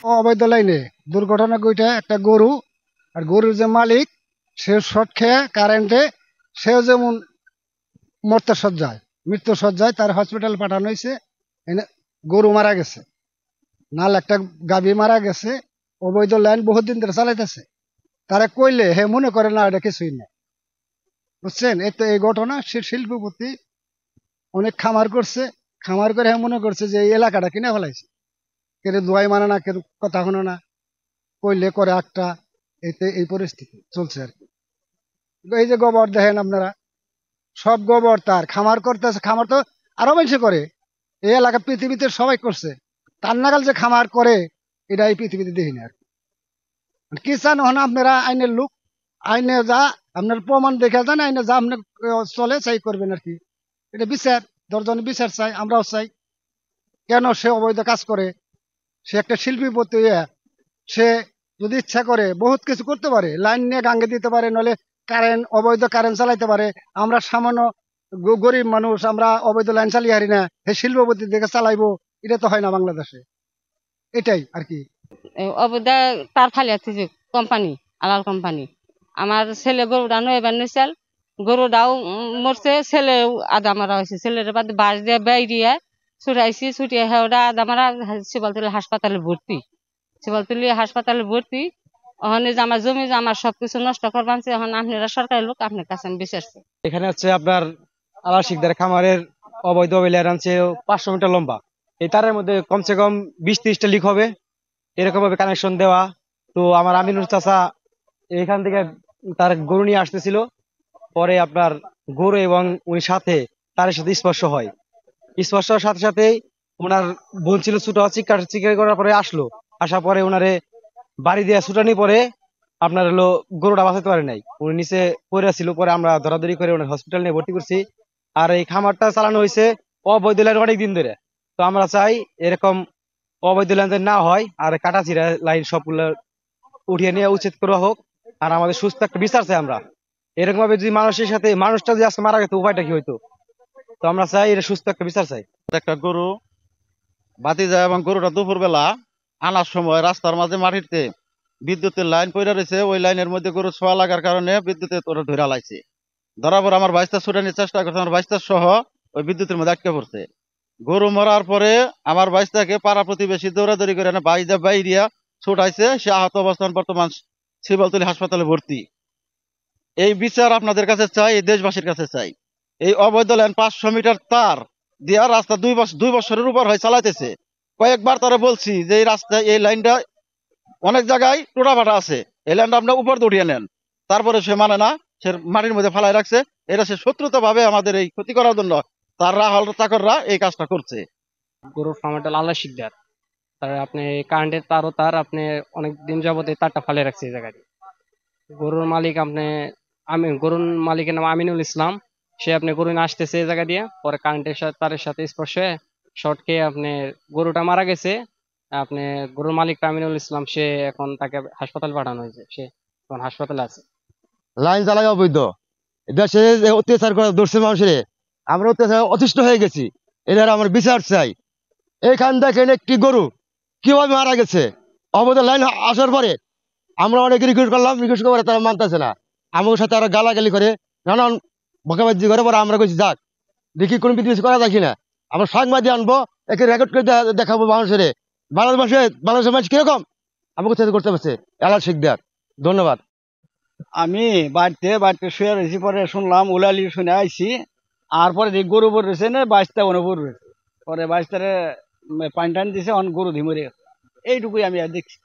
অবৈধ লাইনে দুর্ঘটনা ঘটে একটা গরু, আর গরুর যে মালিক সে শর্ট খেয়ে কারেন্টে, সেও যেমন মৃত্যু সজ্জায় তার হসপিটাল পাঠানো হয়েছে। গরু মারা গেছে, নাল একটা গাভী মারা গেছে। অবৈধ লাইন বহুত দিন ধরে চালাইতেছে, তারা কইলে হে মনে করে না এটা কিছুই না, বুঝছেন। এই তো এই ঘটনা সে শিল্পপতি অনেক খামার করছে, খামার করে হে মনে করছে যে এই এলাকাটা কিনে ফেলাইছে, কেউ দোয়াই মানে না, কেউ কথা শোনে না, কইলে করে একটা। এতে এই পরিস্থিতি চলছে আর কি। এই যে গোবর দেখেন আপনারা, সব গোবর তার খামার করতেছে, খামার তো আরো বেশি করে এই এলাকা পৃথিবীতে সবাই করছে, তার নাগাল যে খামার করে এটা এই পৃথিবীতে দেখিনি আর কি। চান হন আপনারা আইনের লোক, আইনে যা আপনার প্রমাণ দেখে যান, আইনে যা আপনি চলে চাই করবেন আর কি। এটা বিচার, দশজনে বিচার চাই, আমরাও চাই। কেন সে অবৈধ কাজ করে? সে একটা শিল্পীপতি, সে যদি ইচ্ছা করে বহুত কিছু করতে পারে, লাইন নিয়ে গাঙ্গে দিতে পারে, নলে কারেন্ট অবৈধ কারেন্ট চালাইতে পারে। আমরা সামান্য গরিব মানুষ, আমরা অবৈধ লাইন চালিয়ে হারি না, হে শিল্পপতি দেখে চালাইবো, এটা তো হয় না বাংলাদেশে। এটাই আর কি। অবৈধ তার ফালি আছে যে কোম্পানি, আলাল কোম্পানি। আমার ছেলে গরুটা এবার নিয়েছিল, গরুটাও মরছে, ছেলেও আদা মারা হয়েছে। ছেলের বাদ বাস দিয়ে বাইরিয়া ছুটাইছি, ছুটিয়ে ওটা আদা মারা শিবালতলি হাসপাতালে ভর্তি। শিবালতলি হাসপাতালে ভর্তি। ওখানে যে আমার জমি আমার সবকিছু নষ্ট করবানছে। এখন আপনারা সরকারি লোক, আপনার কাছে আমি বিচারছি। এখানে হচ্ছে আপনার আলাল শিকদার খামারের অবৈধ বেলার আনছে 500 মিটার লম্বা। এই তারের মধ্যে কমসে কম 20-30টা লিক হবে, এরকম ভাবে কানেকশন দেওয়া। তো আমার আমিনুর চাচা এখান থেকে তার গরু নিয়ে আসতেছিল, পরে আপনার গরু এবং উনি সাথে তার সাথে স্পর্শ হয়। স্পর্শ হওয়ার সাথে সাথেই ওনার বোন ছিল ছোট, চিকার করার পরে আসলো, আসার পরে ওনারে বাড়ি দিয়ে ছুটানি পরে আপনার হলো গরুটা বাঁচাতে পারে নাই, উনি নিচে পড়ে ছিল। পরে আমরা ধরাধরি করে ওনার হসপিটাল নিয়ে ভর্তি করছি। আর এই খামারটা চালানো হয়েছে অবৈধ লাইন অনেক দিন ধরে। তো আমরা চাই এরকম অবৈধ লাইন না হয়, আর কাটাছিড়া লাইন সবগুলো উঠিয়ে নিয়ে উচিত করা হোক। আর আমাদের সুস্থ একটা বিচার চাই আমরা। এরকম ভাবে যদি মানুষের সাথে মানুষটা যে আজকে মারা গেছে, উপায়টা কি হইতো? তো আমরা চাই এটা সুস্থ একটা বিচার চাই। একটা গরু বাতি যায় এবং গরুটা দুপুর বেলা আনার সময় রাস্তার মাঝে মাটিতে বিদ্যুতের লাইন পড়ে রয়েছে, ওই লাইনের মধ্যে গরু ছোঁয়া লাগার কারণে বিদ্যুতে ওরা ধরে লাইছে। ধরার পর আমার বাইশটা ছুটানোর চেষ্টা করছে, আমার বাইশটা সহ ওই বিদ্যুতের মধ্যে আটকে পড়ছে। গরু মরার পরে আমার বাইশটাকে পাড়া প্রতিবেশী দৌড়াদৌড়ি করে না বাইরিয়া ছুটাইছে, সে আহত অবস্থান বর্তমান শিবালতলি হাসপাতালে ভর্তি। এই বিচার আপনাদের কাছে চাই, এই দেশবাসীর কাছে চাই। এই অবৈধ লাইন 500 মিটার তার দিয়া রাস্তা 2 বছরের উপর হয় চালাইতেছে। কয়েকবার তারা বলছি যে এই রাস্তা, এই লাইনটা অনেক জায়গায় টোটাফাটা আছে, এই লাইনটা আপনার উপর উঠিয়ে নেন। তারপরে সে মানে না, সে মাটির মধ্যে ফালাই রাখছে। এটা সে শত্রুতা ভাবে আমাদের এই ক্ষতি করার জন্য তার রাহাল চাকররা এই কাজটা করছে। গরুর ফার্মারটা আলাল শিকদার, তার আপনি কারেন্টের তারও তার আপনি অনেক দিন যাবত এই তারটা ফালে রাখছে এই জায়গায়। গরুর মালিক গরুর মালিকের নাম আমিনুল ইসলাম। সে আপনি গরু নিয়ে আসতেছে এই জায়গা দিয়ে, পরে কারেন্টের সাথে তারের সাথে স্পর্শ হয়ে শর্ট খেয়ে আপনি গরুটা মারা গেছে। আপনি গরুর মালিক আমিনুল ইসলাম, সে এখন তাকে হাসপাতাল পাঠানো হয়েছে, সে এখন হাসপাতালে আছে। লাইন চালাই অবৈধ, দেশে অত্যাচার করে ধরছে মানুষের, আমরা অত্যাচার অতিষ্ঠ হয়ে গেছি। এদের আমার বিচার চাই। এইখান দেখেন একটি গরু কিভাবে মারা গেছে অবৈধ লাইন আসার পরে। আমরা অনেক রিকোয়েস্ট করলাম, রিকোয়েস্ট করে তারা মানতেছে না, আমার সাথে আরো গালাগালি করে, নানান বকাবাজি করে। পরে আমরা কইছি যাক দেখি কোন বিধি করা যায় কিনা, আমরা সাংবাদিক আনবো, একে রেকর্ড করে দেখাবো মানুষের। বাংলাদেশের মানুষ কিরকম আমাকে করতে পারছে আলাল শিকদার। ধন্যবাদ। আমি বাড়িতে শুয়ে রয়েছি, পরে শুনলাম উলালি শুনে আইছি। আর পরে দেখি গরু পর রয়েছে না, বাইশটা অনুপুর রয়েছে। পরে বাইশটারে পানি টানি দিছে, গরু ধিমরে। এইটুকুই আমি আর দেখছি।